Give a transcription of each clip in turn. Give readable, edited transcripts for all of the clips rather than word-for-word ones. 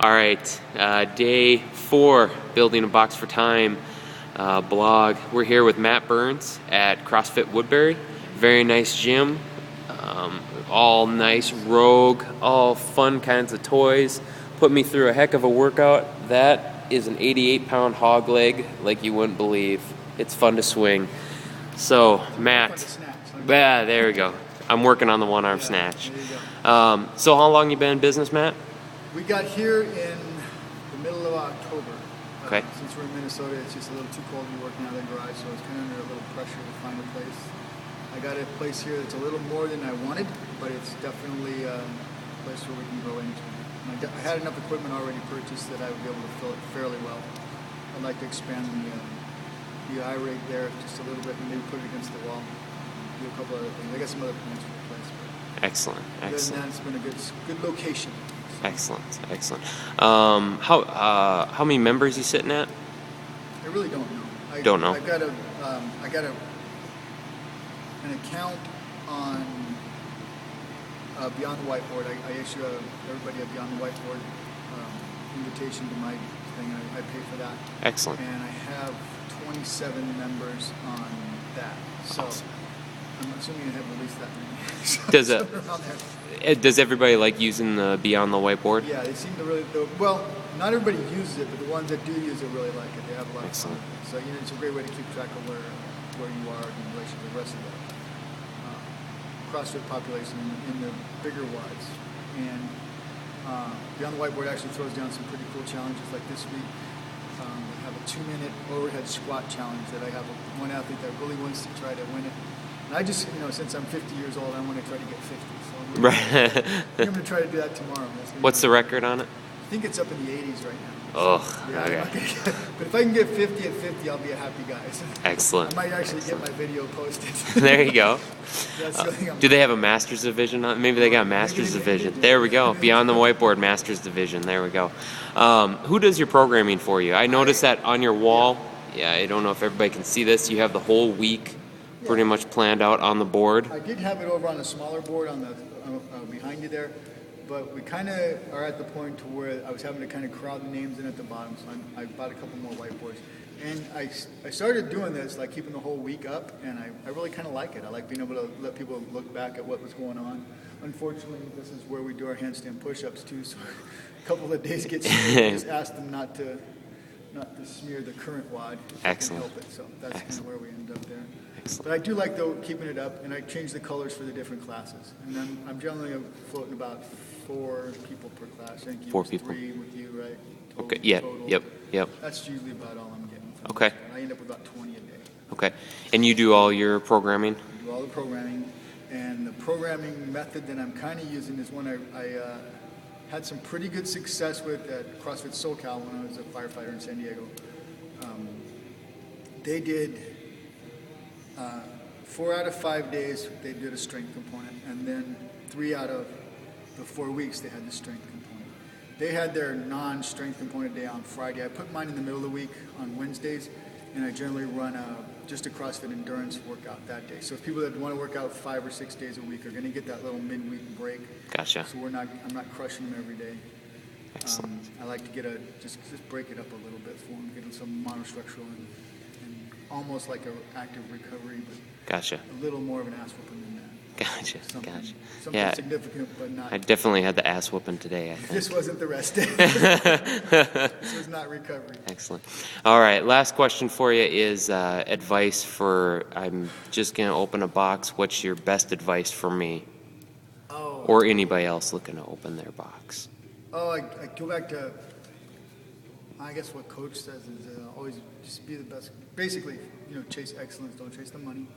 All right, day 4, Building a Box for Time blog. We're here with Matt Burns at CrossFit Woodbury. Very nice gym, all nice Rogue, all fun kinds of toys. Put me through a heck of a workout. That is an 88-pound hog leg like you wouldn't believe. It's fun to swing. So, Matt, yeah, there we go. I'm working on the one-arm snatch. So how long you been in business, Matt? We got here in the middle of October. Okay. Since we're in Minnesota, it's just a little too cold to be working out of the garage, so it's kind of under a little pressure to find a place. I got a place here that's a little more than I wanted, but it's definitely a place where we can grow into. And I had enough equipment already purchased that I would be able to fill it fairly well. I'd like to expand the eye rate there just a little bit and maybe put it against the wall. Do a couple other things. I got some other plans for the place. Excellent, excellent. It's been a good location. Excellent, excellent. How many members you sitting at? I really don't know. I got an account on Beyond the Whiteboard. I issue everybody a Beyond the Whiteboard invitation to my thing. I pay for that. Excellent. And I have 27 members on that. So awesome. I'm assuming I have at least that many. Does everybody like using the Beyond the Whiteboard? Yeah, they seem to really. Well, not everybody uses it, but the ones that do use it really like it. They have a lot of fun. So it's a great way to keep track of where you are in relation to the rest of the CrossFit population in the bigger wads. And Beyond the Whiteboard actually throws down some pretty cool challenges. Like this week, we have a 2-minute overhead squat challenge that I have one athlete that really wants to try to win it. And I just, since I'm 50 years old, I want to try to get 50. So I'm going to try to do that tomorrow. What's the record on it? I think it's up in the 80s right now. Oh, yeah, okay. But if I can get 50 at 50, I'll be a happy guy. Excellent. I might actually get my video posted. There you go. That's the thing do they have a Masters Division on? Maybe they got Masters Division. There we go. Beyond the Whiteboard, Masters Division. There we go. Who does your programming for you? I noticed that on your wall. Yeah, I don't know if everybody can see this. You have the whole week pretty much planned out on the board. I did have it over on a smaller board on the behind you there, but we kind of are at the point to where I was having to kind of crowd the names in at the bottom, so I bought a couple more whiteboards. And I started doing this, like keeping the whole week up, and I really kind of like it. I like being able to let people look back at what was going on. Unfortunately, this is where we do our handstand push-ups too, so a couple of days get smeared. Just ask them not to smear the current wad. Excellent. Help it. So that's kind of where we end up there. Excellent. But I do like, though, keeping it up, and I change the colors for the different classes. And then I'm generally floating about 4 people per class. I think you 4 people. 3 with you, right? Total, Okay. Yeah. total. Yep. That's usually about all I'm getting. Okay. I end up with about 20 a day. Okay. And you do all your programming? I do all the programming. And the programming method that I'm kind of using is one I had some pretty good success with at CrossFit SoCal when I was a firefighter in San Diego. They did 4 out of 5 days they did a strength component, and then 3 out of the 4 weeks they had the strength component. They had their non-strength component day on Friday. I put mine in the middle of the week on Wednesdays, and I generally run just a CrossFit endurance workout that day. So if people that want to work out 5 or 6 days a week are going to get that little midweek break. Gotcha. So I'm not crushing them every day. Excellent. I like to get just break it up a little bit for them, get them some monostructural and almost like an active recovery, but Gotcha. a little more of an ass whooping than that. Gotcha. Something significant, but not. I definitely had the ass whooping today, I think. This wasn't the rest day. This was not recovery. Excellent. All right, last question for you is advice for, I'm just going to open a box. What's your best advice for me? Or anybody else looking to open their box? I go back to, I guess what coach says is always just be the best. Basically, chase excellence. Don't chase the money.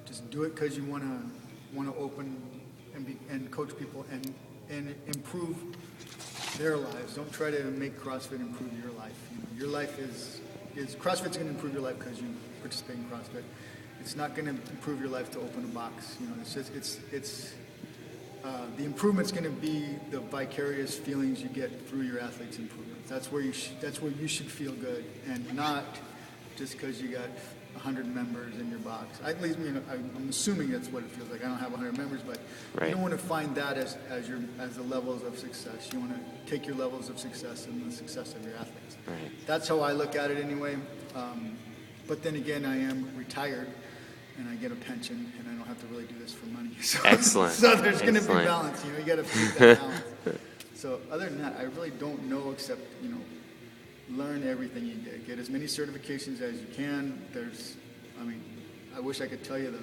Just do it because you want to open and coach people and improve their lives. Don't try to make CrossFit improve your life. Your life is CrossFit's going to improve your life because you participate in CrossFit. It's not going to improve your life to open a box. The improvement's going to be the vicarious feelings you get through your athletes' improvements. That's where you should feel good, and not just because you got 100 members in your box. At least, I'm assuming that's what it feels like. I don't have 100 members, but Right. you don't want to find that as the levels of success. You want to take your levels of success and the success of your athletes. Right. That's how I look at it anyway. But then again, I am retired, and I get a pension, and I don't have to really do this for money. So, Excellent. So there's going to be Excellent. balance. You got to keep that balance. So other than that, I really don't know except learn everything you get as many certifications as you can. I wish I could tell you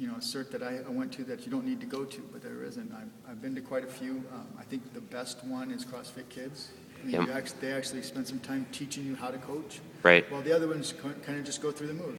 a cert that I went to that you don't need to go to, but there isn't. I've been to quite a few. I think the best one is CrossFit Kids. Yep. They actually spend some time teaching you how to coach. Right. While the other ones kind of just go through the moves.